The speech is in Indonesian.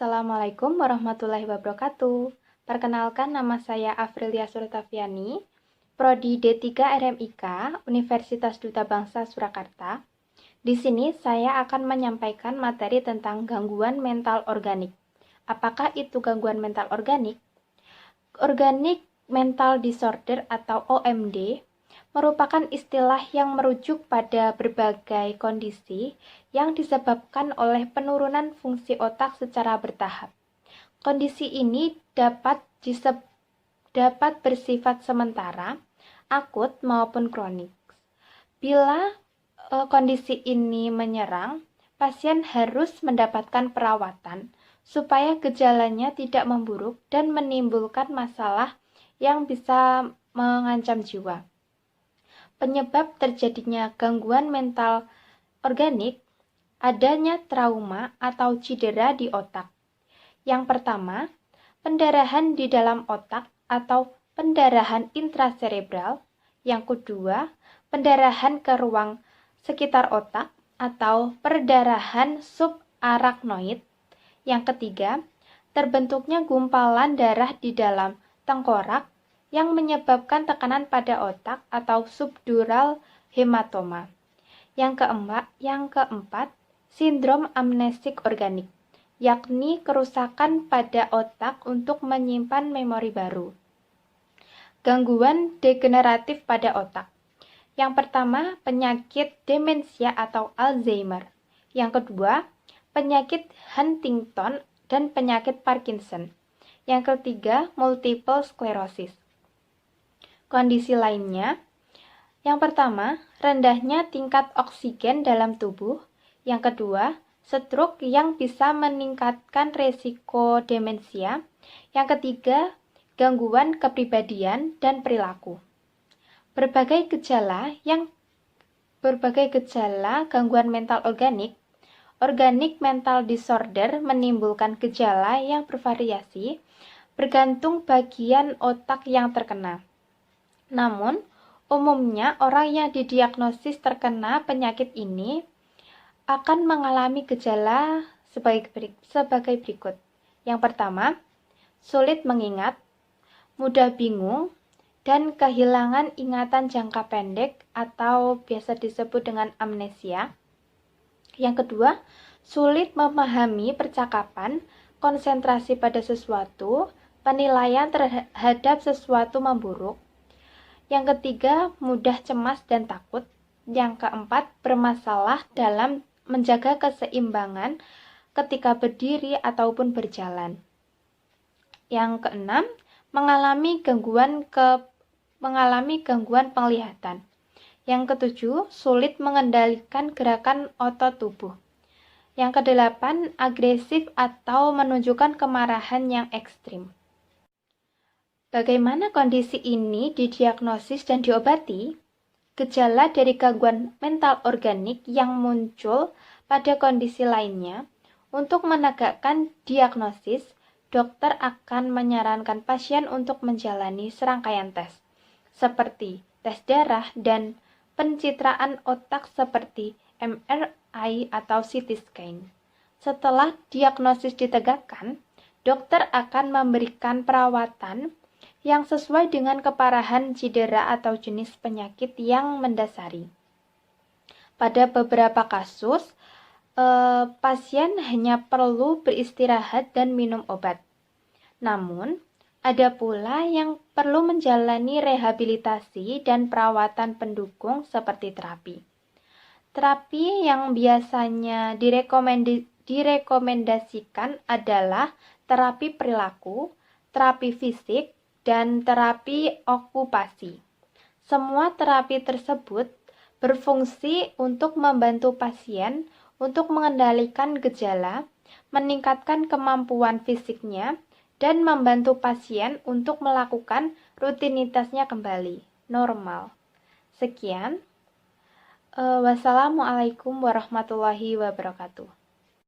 Assalamualaikum warahmatullahi wabarakatuh. Perkenalkan, nama saya Afrilia Surtaviani, Prodi D3 RMIK, Universitas Duta Bangsa Surakarta. Di sini saya akan menyampaikan materi tentang gangguan mental organik. Apakah itu gangguan mental organik? Organic Mental Disorder atau OMD merupakan istilah yang merujuk pada berbagai kondisi yang disebabkan oleh penurunan fungsi otak secara bertahap. Kondisi ini dapat bersifat sementara, akut maupun kronik. Bila kondisi ini menyerang, pasien harus mendapatkan perawatan supaya gejalanya tidak memburuk dan menimbulkan masalah yang bisa mengancam jiwa. Penyebab terjadinya gangguan mental organik adanya trauma atau cedera di otak. Yang pertama, pendarahan di dalam otak atau pendarahan intracerebral. Yang kedua, pendarahan ke ruang sekitar otak atau perdarahan subarachnoid. Yang ketiga, terbentuknya gumpalan darah di dalam tengkorak yang menyebabkan tekanan pada otak atau subdural hematoma. Yang keempat, sindrom amnesik organik, yakni kerusakan pada otak untuk menyimpan memori baru. Gangguan degeneratif pada otak. Yang pertama, penyakit demensia atau Alzheimer. Yang kedua, penyakit Huntington dan penyakit Parkinson. Yang ketiga, multiple sclerosis. Kondisi lainnya, yang pertama, rendahnya tingkat oksigen dalam tubuh. Yang kedua, stroke yang bisa meningkatkan resiko demensia. Yang ketiga, gangguan kepribadian dan perilaku. Berbagai gejala gangguan mental organik, organic mental disorder menimbulkan gejala yang bervariasi bergantung bagian otak yang terkena. Namun, umumnya orang yang didiagnosis terkena penyakit ini akan mengalami gejala sebagai berikut. Yang pertama, sulit mengingat, mudah bingung, dan kehilangan ingatan jangka pendek atau biasa disebut dengan amnesia. Yang kedua, sulit memahami percakapan, konsentrasi pada sesuatu, penilaian terhadap sesuatu memburuk. Yang ketiga, mudah cemas dan takut. Yang keempat, bermasalah dalam menjaga keseimbangan ketika berdiri ataupun berjalan. Yang keenam, mengalami gangguan penglihatan. Yang ketujuh, sulit mengendalikan gerakan otot tubuh. Yang kedelapan, agresif atau menunjukkan kemarahan yang ekstrim. Bagaimana kondisi ini didiagnosis dan diobati? Gejala dari gangguan mental organik yang muncul pada kondisi lainnya. Untuk menegakkan diagnosis, dokter akan menyarankan pasien untuk menjalani serangkaian tes, seperti tes darah dan pencitraan otak seperti MRI atau CT scan. Setelah diagnosis ditegakkan, dokter akan memberikan perawatan yang sesuai dengan keparahan cedera atau jenis penyakit yang mendasari. Pada beberapa kasus, pasien hanya perlu beristirahat dan minum obat. Namun, ada pula yang perlu menjalani rehabilitasi dan perawatan pendukung seperti terapi. Terapi yang biasanya direkomendasikan adalah terapi perilaku, terapi fisik, dan terapi okupasi. Semua terapi tersebut berfungsi untuk membantu pasien untuk mengendalikan gejala, meningkatkan kemampuan fisiknya, dan membantu pasien untuk melakukan rutinitasnya kembali normal. Sekian. Wassalamualaikum warahmatullahi wabarakatuh.